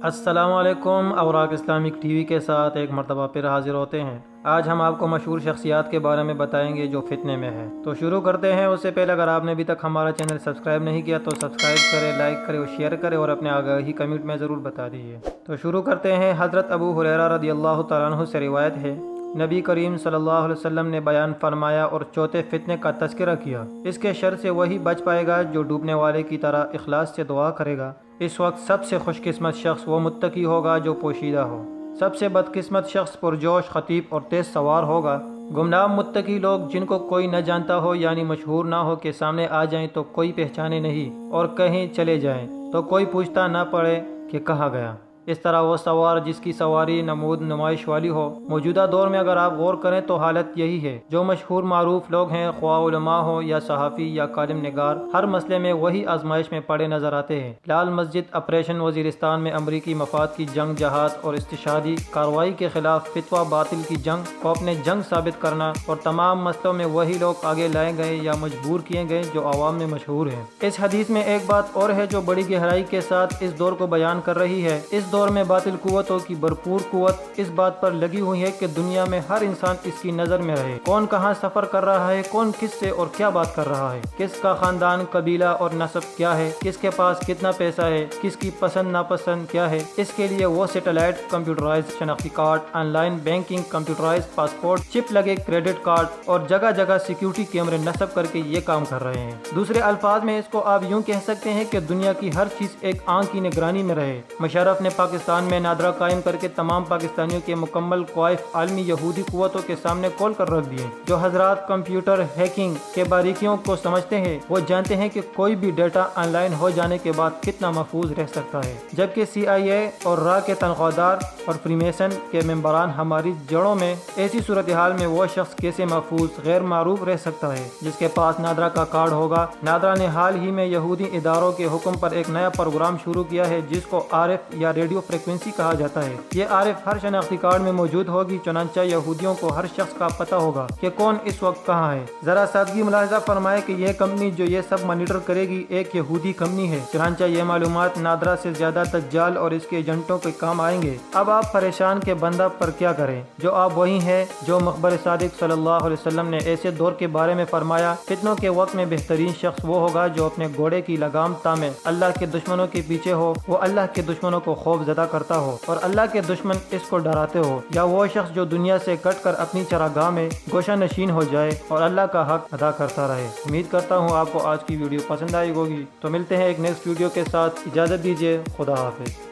السلام علیکم۔ اوراق Islamic T V کے ساتھ ایک مرتبہ پھر حاضر ہوتے ہیں۔ آج ہم آپ کو مشہور شخصیات کے بارے میں بتائیں گے جو فتنے میں ہے۔ تو شروع کرتے ہیں۔ اس سے پہلے اگر آپ نے ابھی تک ہمارا چینل سبسکرائب نہیں کیا تو سبسکرائب کریں، لائک کریں اور شیئر کریں اور اپنے آگاہی کمنٹ میں ضرور بتا دیجیے۔ تو شروع کرتے ہیں۔ حضرت ابو ہریرہ رضی اللہ تعالیٰ عنہ سے روایت ہے، نبی کریم صلی اللہ علیہ وسلم نے بیان فرمایا اور چوتھے فتنے کا تذکرہ کیا، اس کے شر سے وہی بچ پائے گا جو ڈوبنے والے کی طرح اخلاص سے دعا کرے گا۔ اس وقت سب سے خوش قسمت شخص وہ متقی ہوگا جو پوشیدہ ہو، سب سے بدقسمت شخص پرجوش، خطیب اور تیز سوار ہوگا۔ گمنام متقی لوگ جن کو کوئی نہ جانتا ہو، یعنی مشہور نہ ہو کہ سامنے آ جائیں تو کوئی پہچانے نہیں، اور کہیں چلے جائیں تو کوئی پوچھتا نہ پڑے کہ کہاں گیا۔ اس طرح وہ سوار جس کی سواری نمود نمائش والی ہو۔ موجودہ دور میں اگر آپ غور کریں تو حالت یہی ہے۔ جو مشہور معروف لوگ ہیں، خواہ علماء ہو یا صحافی یا کالم نگار، ہر مسئلے میں وہی آزمائش میں پڑے نظر آتے ہیں۔ لال مسجد آپریشن وزیرستان میں امریکی مفاد کی جنگ، جہاد اور استشہادی کارروائی کے خلاف فتویٰ باطل کی جنگ کو اپنے جنگ ثابت کرنا، اور تمام مسئلوں میں وہی لوگ آگے لائے گئے یا مجبور کیے گئے جو عوام میں مشہور ہیں۔ اس حدیث میں ایک بات اور ہے جو بڑی گہرائی کے ساتھ اس دور کو بیان کر رہی ہے۔ اس دور میں باطل قوتوں کی بھرپور قوت اس بات پر لگی ہوئی ہے کہ دنیا میں ہر انسان اس کی نظر میں رہے۔ کون کہاں سفر کر رہا ہے، کون کس سے اور کیا بات کر رہا ہے، کس کا خاندان، قبیلہ اور نسب کیا ہے، کس کے پاس کتنا پیسہ ہے، کس کی پسند ناپسند کیا ہے۔ اس کے لیے وہ سیٹلائٹ کمپیوٹرائز شناختی card, online banking, computerised passport, chip لگے کریڈٹ کارڈ اور جگہ جگہ سیکیورٹی کیمرے نصب کر کے یہ کام کر رہے ہیں۔ دوسرے الفاظ میں اس کو آپ یوں کہہ سکتے ہیں کہ دنیا کی ہر چیز ایک آنکھ کی نگرانی میں رہے۔ مشرف نے پاکستان میں نادرہ قائم کر کے تمام پاکستانیوں کے مکمل کوائف عالمی یہودی قوتوں کے سامنے کھول کر رکھ دیے۔ جو حضرات کمپیوٹر ہیکنگ کے باریکیوں کو سمجھتے ہیں وہ جانتے ہیں کہ کوئی بھی ڈیٹا آن لائن ہو جانے کے بعد کتنا محفوظ رہ سکتا ہے، جبکہ CIA اور را کے تنخواہ دار اور فری میسن کے ممبران ہماری جڑوں میں ایسی صورتحال میں وہ شخص کیسے محفوظ غیر معروف رہ سکتا ہے جس کے پاس نادرہ کا کارڈ ہوگا۔ نادرہ نے حال ہی میں یہودی اداروں کے حکم پر ایک نیا پروگرام شروع کیا ہے جس کو RF یا ریڈیو فریکوینسی کہا جاتا ہے۔ یہ RF ہر شناختی کارڈ میں موجود ہوگی، چنانچہ یہودیوں کو ہر شخص کا پتہ ہوگا کہ کون اس وقت کہاں ہے۔ ذرا سادگی ملاحظہ فرمائے کہ یہ کمپنی جو یہ سب مانیٹر کرے گی ایک یہودی کمپنی ہے، چنانچہ یہ معلومات نادرہ سے زیادہ دجال اور اس کے ایجنٹوں کے کام آئیں گے۔ اب آپ پریشان کہ بندہ پر کیا کریں، جو آپ وہی ہیں جو مخبر صادق صلی اللہ علیہ وسلم نے ایسے دور کے بارے میں فرمایا، فتنوں کے وقت میں بہترین شخص وہ ہوگا جو اپنے گھوڑے کی لگام تامے اللہ کے دشمنوں کے پیچھے ہو، وہ اللہ کے دشمنوں کو خوف زدہ کرتا ہو اور اللہ کے دشمن اس کو ڈراتے ہو، یا وہ شخص جو دنیا سے کٹ کر اپنی چراگاہ میں گوشہ نشین ہو جائے اور اللہ کا حق ادا کرتا رہے۔ امید کرتا ہوں آپ کو آج کی ویڈیو پسند آئی ہوگی۔ تو ملتے ہیں ایک نیکسٹ ویڈیو کے ساتھ، اجازت دیجیے، خدا حافظ۔